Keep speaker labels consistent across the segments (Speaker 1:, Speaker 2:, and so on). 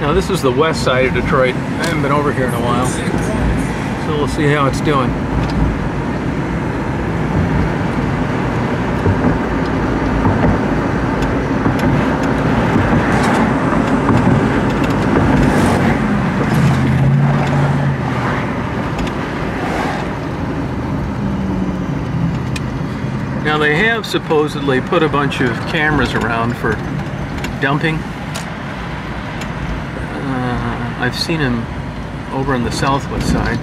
Speaker 1: Now this is the west side of Detroit. I haven't been over here in a while, so we'll see how it's doing. Now they have supposedly put a bunch of cameras around for dumping. I've seen them over on the southwest side,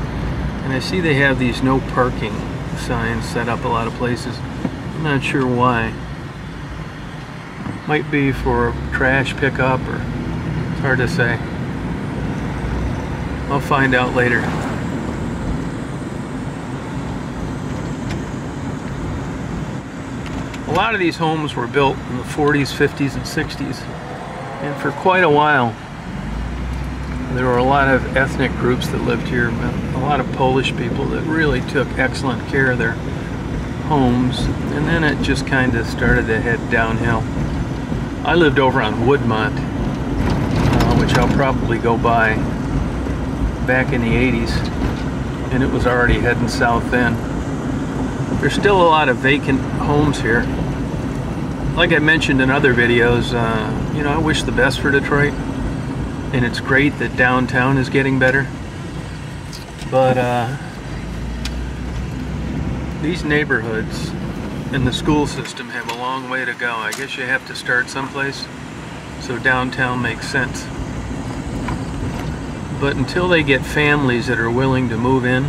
Speaker 1: and I see they have these no parking signs set up a lot of places. I'm not sure why. Might be for trash pickup, or it's hard to say. I'll find out later. A lot of these homes were built in the 40s, 50s, and 60s, and for quite a while there were a lot of ethnic groups that lived here, a lot of Polish people that really took excellent care of their homes, and then it just kind of started to head downhill. I lived over on Woodmont, which I'll probably go by, back in the 80s, and it was already heading south then. There's still a lot of vacant homes here. Like I mentioned in other videos, you know, I wish the best for Detroit, and it's great that downtown is getting better, but these neighborhoods and the school system have a long way to go. I guess you have to start someplace, so downtown makes sense. But until they get families that are willing to move in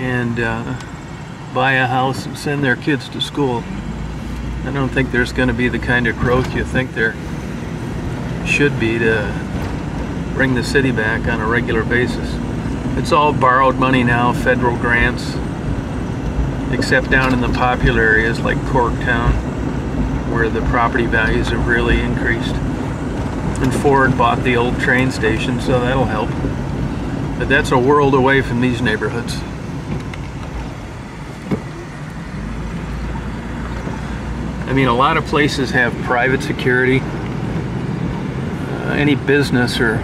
Speaker 1: and buy a house and send their kids to school, I don't think there's going to be the kind of growth you think there should be to bring the city back on a regular basis. It's all borrowed money now, federal grants, except down in the popular areas like Corktown, where the property values have really increased. And Ford bought the old train station, so that'll help. But that's a world away from these neighborhoods. I mean, a lot of places have private security. Any business are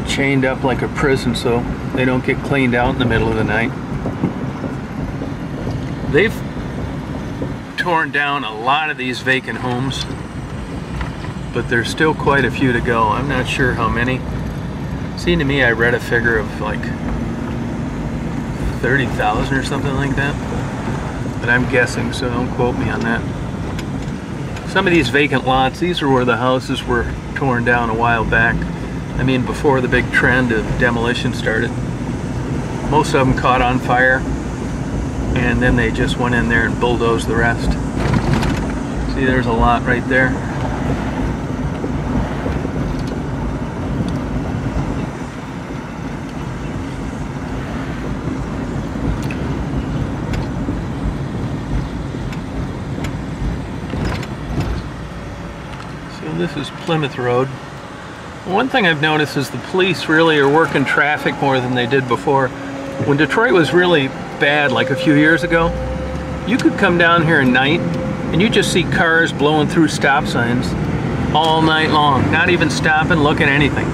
Speaker 1: chained up like a prison so they don't get cleaned out in the middle of the night. They've torn down a lot of these vacant homes, but there's still quite a few to go. I'm not sure how many. It seemed to me I read a figure of like 30,000 or something like that, but I'm guessing, so don't quote me on that. Some of these vacant lots, these are where the houses were torn down a while back. I mean, before the big trend of demolition started. Most of them caught on fire, and then they just went in there and bulldozed the rest. See, there's a lot right there. This is Plymouth Road. One thing I've noticed is the police really are working traffic more than they did before. When Detroit was really bad, like a few years ago, you could come down here at night and you just see cars blowing through stop signs all night long, not even stopping, looking at anything.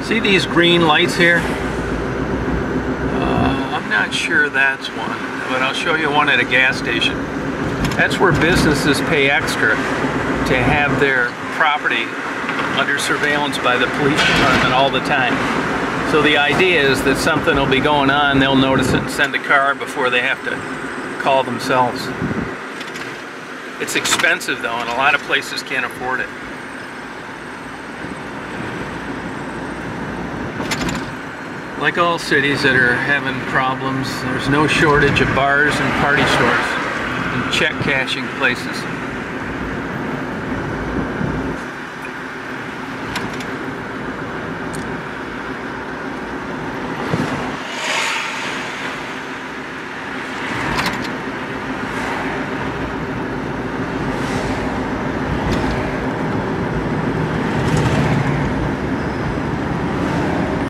Speaker 1: See these green lights here? I'm not sure that's one, but I'll show you one at a gas station. That's where businesses pay extra to have their property under surveillance by the police department all the time. So the idea is that something will be going on, they'll notice it and send a car before they have to call themselves. It's expensive though, and a lot of places can't afford it. Like all cities that are having problems, there's no shortage of bars and party stores and check cashing places.